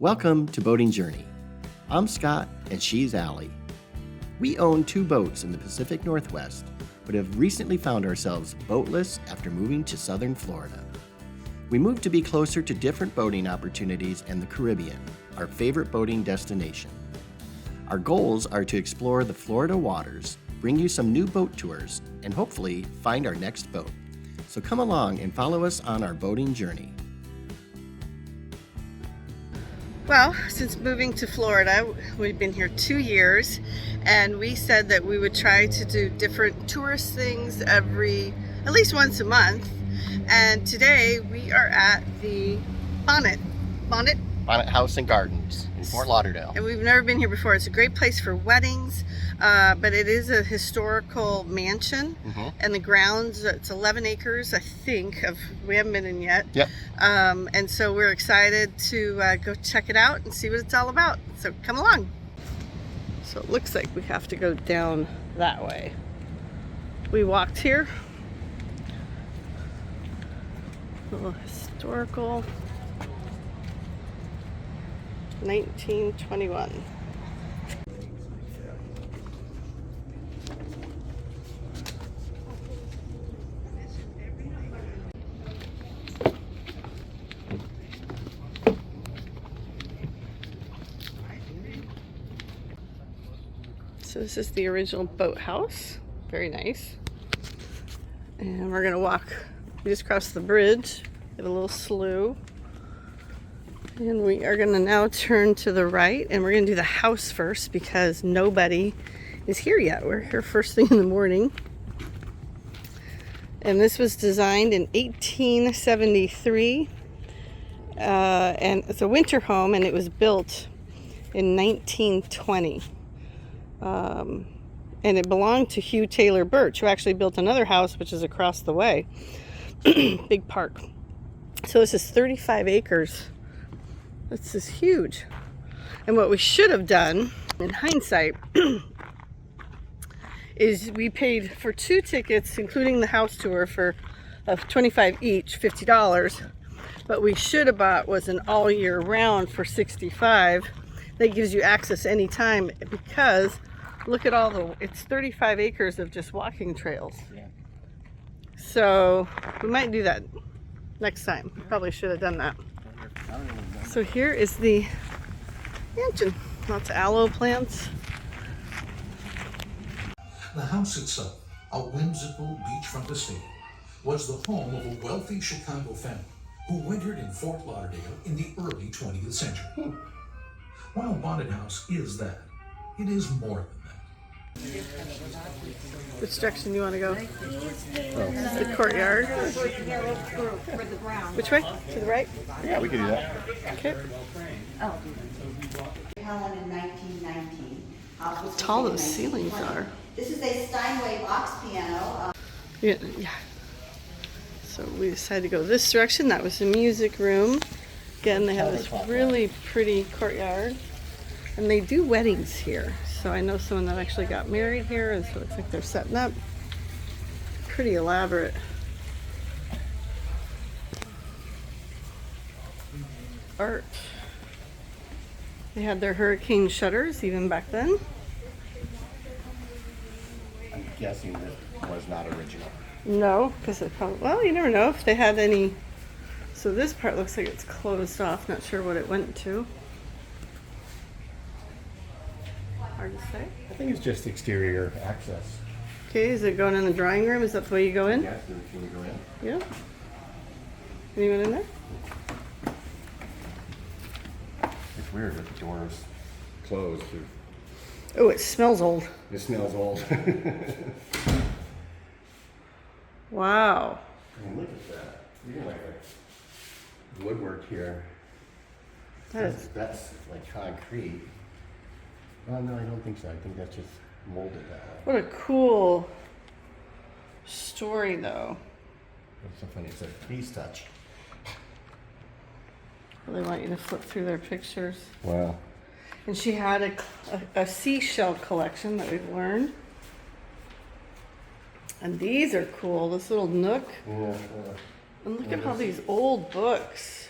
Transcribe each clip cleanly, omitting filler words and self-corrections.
Welcome to Boating Journey. I'm Scott and she's Allie. We own 2 boats in the Pacific Northwest, but have recently found ourselves boatless after moving to southern Florida. We moved to be closer to different boating opportunities and the Caribbean, our favorite boating destination. Our goals are to explore the Florida waters, bring you some new boat tours, and hopefully find our next boat. So come along and follow us on our boating journey. Well, since moving to Florida, we've been here 2 years, and we said that we would try to do different tourist things at least once a month. And today we are at the Bonnet House and Gardens in Fort Lauderdale. And we've never been here before. It's a great place for weddings, but it is a historical mansion. And the grounds, it's 11 acres, I think, we haven't been in yet. Yep. And so we're excited to go check it out and see what it's all about. So come along. So it looks like we have to go down that way. We walked here. A little historical. 1921. So this is the original boathouse. Very nice. And we're gonna walk. We just crossed the bridge. We have a little slough. And we are going to now turn to the right, and we're going to do the house first because nobody is here yet. We're here first thing in the morning. And this was designed in 1873. And it's a winter home, and it was built in 1920. And it belonged to Hugh Taylor Birch, who actually built another house, which is across the way. Big park. So this is 35 acres. This is huge. And what we should have done, in hindsight, is we paid for 2 tickets, including the house tour, for $25 each, $50. But we should have bought was an all year round for $65. That gives you access anytime, because look at it's 35 acres of just walking trails. Yeah. So we might do that next time. Probably should have done that. So here is the mansion. Lots of aloe plants. The house itself, a whimsical beachfront estate, was the home of a wealthy Chicago family who wintered in Fort Lauderdale in the early 20th century. While Bonnet House is that, it is more than that. Which direction do you want to go? The courtyard. Which way? To the right? Yeah, we can do that. Okay. Helen in 1919. How tall those ceilings are. This is a Steinway box piano. Yeah. So we decided to go this direction. That was the music room. Again, they have this really pretty courtyard. And they do weddings here. So I know someone that actually got married here, and so it looks like they're setting up. Pretty elaborate. Art. They had their hurricane shutters even back then. I'm guessing this was not original. No, because it probably, well, you never know if they had any. So this part looks like it's closed off. Not sure what it went to. Hard to say. I think it's just exterior access. Okay, is it going in the drawing room? Is that the way you go in? Yes, can we go in? Yeah. Anyone in there? It's weird that the door's closed. Oh, it smells old. It smells old. Wow. I mean, look at that. You got like a woodwork here. That's That's like concrete. Oh, no, I don't think so. I think that's just molded that way. what a cool story, though. It's so funny. It says, please touch. They want you to flip through their pictures. Wow. And she had a seashell collection that we've learned. And these are cool. This little nook. Yeah. And look at all these old books.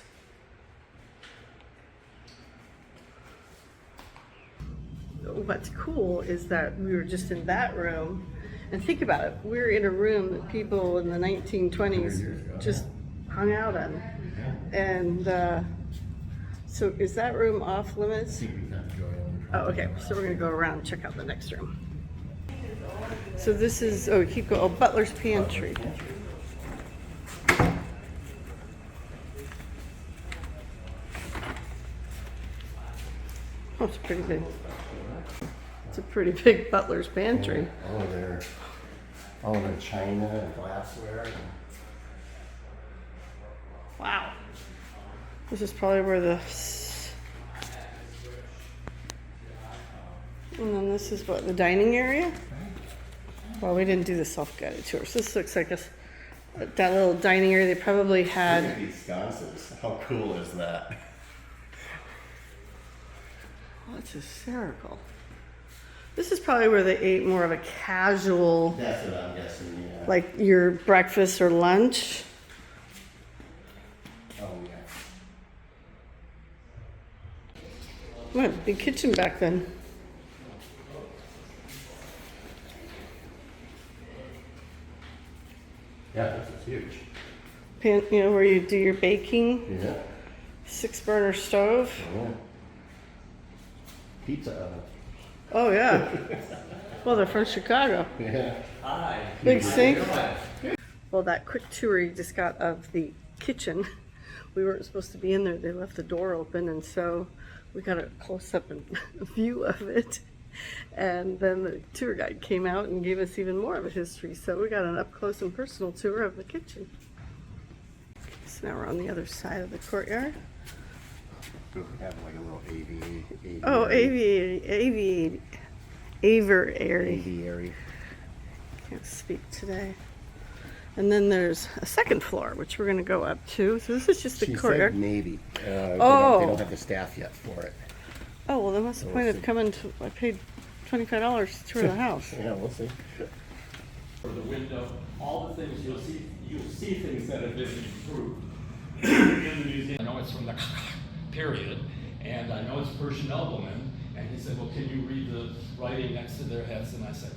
what's cool is that we were just in that room, and think about it, we're in a room that people in the 1920s just hung out in. And so is that room off limits? Oh, okay, so we're gonna go around and check out the next room. So this is, oh, keep going, oh, Butler's Pantry. Oh, it's pretty big. It's a pretty big Butler's Pantry. All their china and glassware. Wow. This is probably where the... And then this is what, the dining area? Well, we didn't do the self-guided tour. So this looks like that little dining area they probably had. Look at these sconces. How cool is that? Oh, that's hysterical. This is probably where they ate more of a casual, That's what I'm guessing, yeah. like your breakfast or lunch. Oh, yeah. What, big kitchen back then. Yeah, this is huge. You know, where you do your baking. Yeah. 6-burner stove. Yeah. Pizza oven. Oh, yeah. Well, they're from Chicago. Yeah. Big sink. Well, that quick tour you just got of the kitchen, we weren't supposed to be in there. They left the door open, and so we got a close-up view of it. And then the tour guide came out and gave us even more of a history. So we got an up-close and personal tour of the kitchen. So now we're on the other side of the courtyard. We have like a little aviary. Oh, aviary. Aviary. Can't speak today. And then there's a second floor, which we're going to go up to. So this is just the She courtyard. said maybe. They Oh. don't have the staff yet for it. Oh, well, then what's the point of coming to, I paid $25 to tour the house. Yeah, we'll see. For the window, all the things you'll see things that have been improved in the museum. I know it's from the period, and I know it's Persian noblemen, and he said, well, can you read the writing next to their heads? And I said,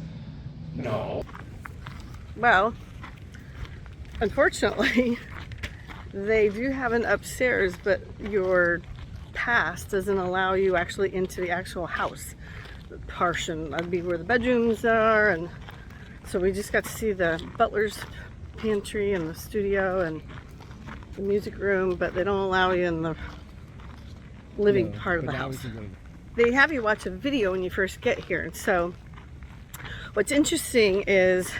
no. Well, unfortunately, they do have an upstairs, but your pass doesn't allow you actually into the actual house. The portion, that'd be where the bedrooms are, and so we just got to see the butler's pantry and the studio and the music room, but they don't allow you in the living part of the house. They have you watch a video when you first get here, and so what's interesting is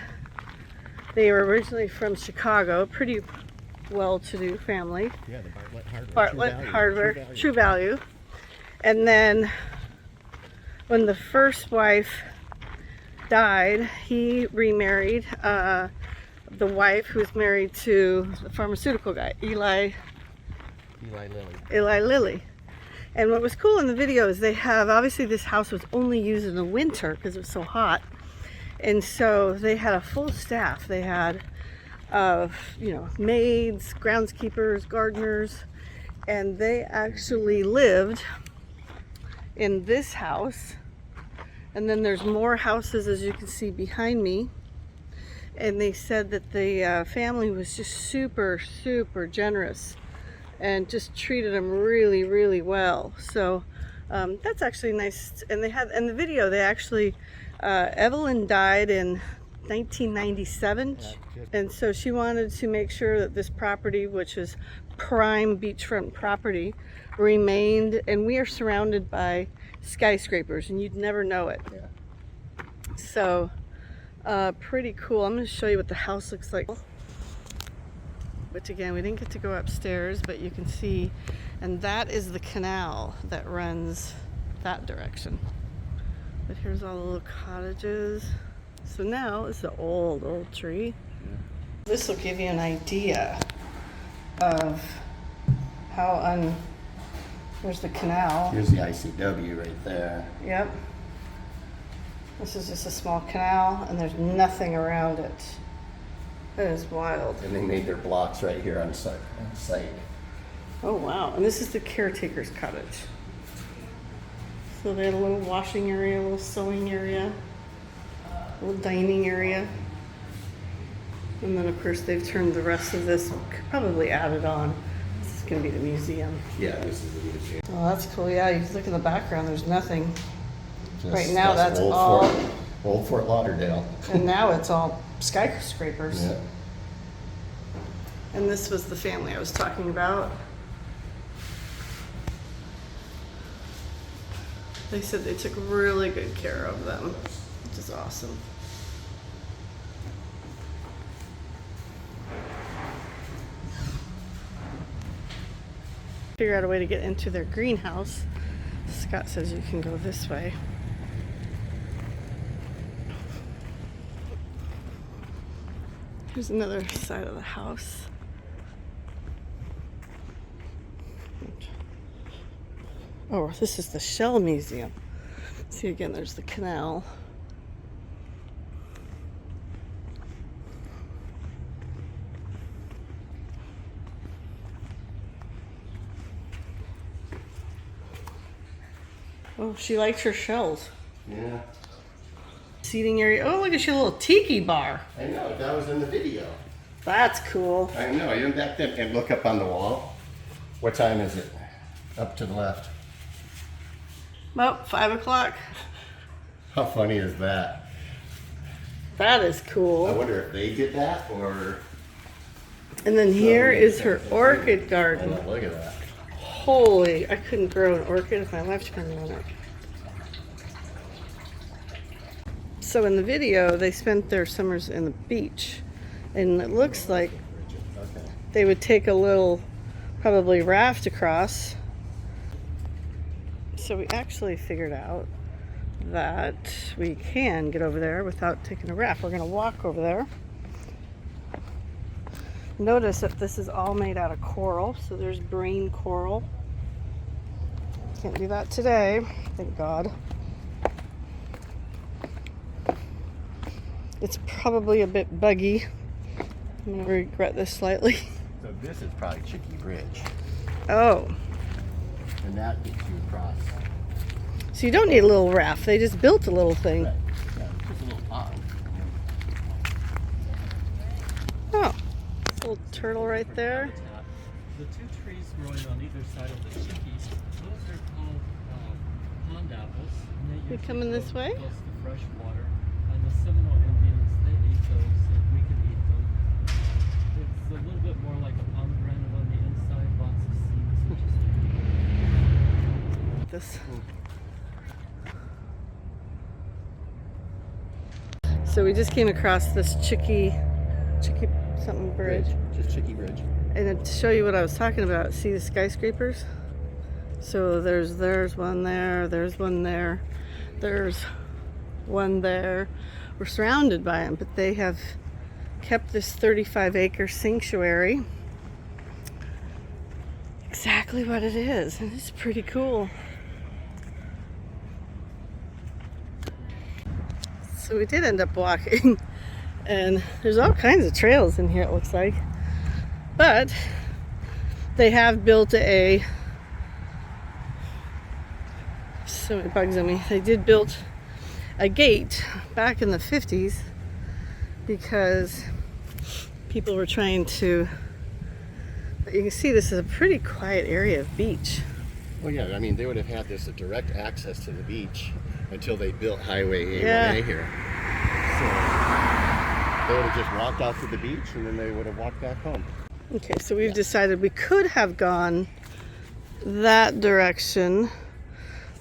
they were originally from Chicago, pretty well-to-do family. Yeah, the Bartlett Hardware, True Value. And then when the first wife died, he remarried the wife who was married to the pharmaceutical guy, Eli Lilly. And what was cool in the video is they have, obviously this house was only used in the winter because it was so hot. And so they had a full staff. They had maids, groundskeepers, gardeners, and they actually lived in this house. And then there's more houses, as you can see behind me. And they said that the family was just super, super generous and just treated them really, really well. So that's actually nice. And they had, in the video, they actually, Evelyn died in 1997, and so she wanted to make sure that this property, which is prime beachfront property, remained, and we are surrounded by skyscrapers, and you'd never know it. Yeah. So pretty cool. I'm going to show you what the house looks like, which again, we didn't get to go upstairs, but you can see, and that is the canal that runs that direction. But here's all the little cottages. So now it's the old tree. Yeah. This will give you an idea of how there's the canal. Here's the ICW right there. Yep. This is just a small canal, and there's nothing around it. That is wild. And they made their blocks right here on site. Oh wow! And this is the caretaker's cottage. So they had a little washing area, a little sewing area, a little dining area. And then of course they've turned the rest of this, probably added on. This is gonna be the museum. Yeah, this is the museum. Oh, that's cool. Yeah, you look in the background, there's nothing. Right Just- now that's old all, old Fort Lauderdale. and now it's all skyscrapers. Yeah. And this was the family I was talking about. They said they took really good care of them, which is awesome. Figure out a way to get into their greenhouse. Scott says you can go this way. Here's another side of the house. Oh, this is the Shell Museum. See, again, there's the canal. Oh, she likes her shells. Yeah. Seating area. Oh, look at your little tiki bar. I know, that was in the video. That's cool. I know, even back then, and look up on the wall. What time is it? Up to the left. Well, 5 o'clock. How funny is that? That is I cool. wonder if they did that or. And then here is her orchid I garden. know, look at that. Holy, I couldn't grow an orchid if my life depended on it. So in the video, they spent their summers in the beach. And it looks like Okay. they would take a little, probably raft across. So we actually figured out that we can get over there without taking a raft. We're gonna walk over there. Notice that this is all made out of coral. So there's brain coral. Can't do that today, thank God. It's probably a bit buggy. I'm gonna regret this slightly. So this is probably Chicky Bridge. Oh, And that gets you across. so you don't need a little raft. They just built a little thing. Right. Yeah, just a little pond. Oh, little turtle right there. The two trees growing on either side of the chickies, those are called pond apples. And they You coming this way? Close to fresh water. And the Seminole Indians, they ate those, and we can eat them. It's a little bit more like a pomegranate on the inside, lots of seeds, which is This. So we just came across this chicky something bridge. Just Chicky Bridge. And to show you what I was talking about, see the skyscrapers? So there's one there, there's one there, there's one there. We're surrounded by them, but they have kept this 35-acre sanctuary exactly what it is, and it's pretty cool. So we did end up walking, and there's all kinds of trails in here, it looks like. But they have built so many bugs on me. They did build a gate back in the 50s because people were trying to, you can see this is a pretty quiet area of beach. Well, yeah, I mean, they would have had this a direct access to the beach until they built Highway A1A Yeah. here. So they would have just walked out to the beach and then they would have walked back home. Okay, so we've decided we could have gone that direction,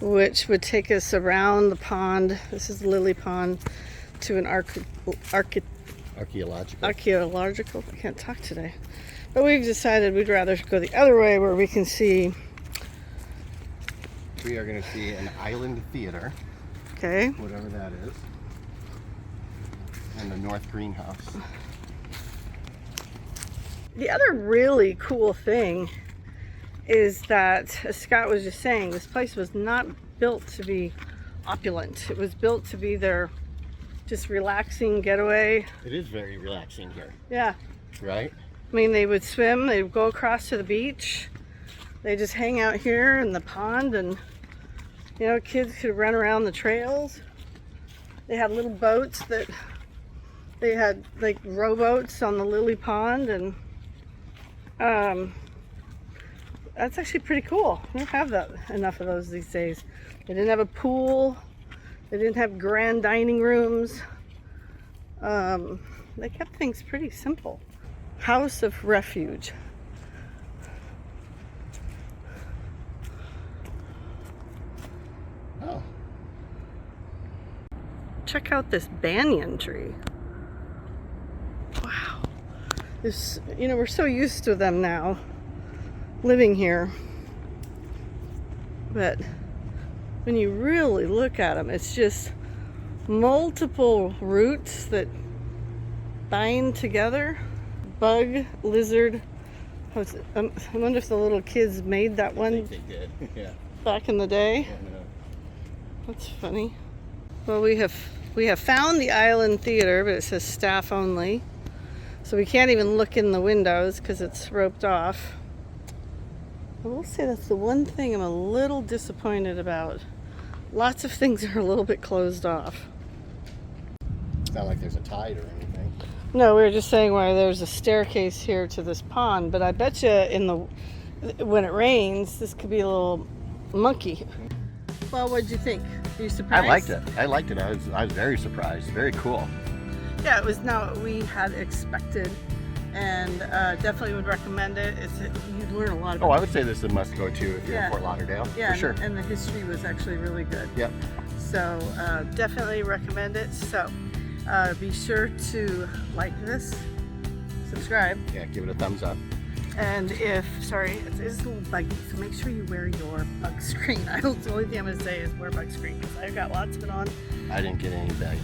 which would take us around the pond. This is Lily Pond, to an archaeological. I can't talk today. But we've decided we'd rather go the other way where we can see. We are going to see an island theater, Okay. whatever that is, and the North Greenhouse. The other really cool thing is that, as Scott was just saying, this place was not built to be opulent. It was built to be their just relaxing getaway. It is very relaxing here, Yeah. right? I mean, they would swim, they would go across to the beach. They just hang out here in the pond and You know, kids could run around the trails. They had little boats that they had like rowboats on the lily pond, and that's actually pretty cool. We don't have enough of those these days. They didn't have a pool. They didn't have grand dining rooms. They kept things pretty simple. House of Refuge. Oh. Check out this banyan tree. Wow. This, you know, we're so used to them now, living here. But when you really look at them, it's just multiple roots that bind together. Bug, lizard. I wonder if the little kids made that one I think they did. Yeah. back in the day. Yeah, no. That's funny. Well, we have found the Island Theater, but it says staff only. So we can't even look in the windows because it's roped off. I will say that's the one thing I'm a little disappointed about. Lots of things are a little bit closed off. It's not like there's a tide or anything. No, we were just saying why there's a staircase here to this pond, but I bet you when it rains, this could be a little mucky. Well, what'd you think? Are you surprised? I liked it. I liked it. I was very surprised. Very cool. Yeah, it was not what we had expected, and definitely would recommend it. You'd learn a lot about Oh, I would say this is a must go to if you're in Fort Lauderdale. Yeah, for sure. And the history was actually really good. Yep. So definitely recommend it. So be sure to like this, subscribe, Yeah, give it a thumbs up. and it's a little buggy, so make sure you wear your bug screen. The only thing I'm going to say is wear bug screen, because I've got lots of it on. I didn't get any bags.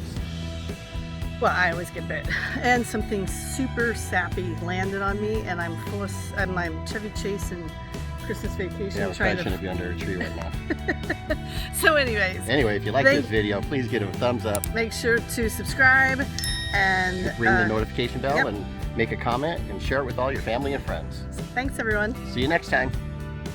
Well, I always get bit. And something super sappy landed on me, and I'm Chevy Chase and Christmas Vacation Yeah, I trying probably to... shouldn't be under a tree right now. So anyways, Anyway, if you like this video, please give it a thumbs up. make sure to subscribe and Ring the notification bell yep. and make a comment and share it with all your family and friends. Thanks everyone. See you next time.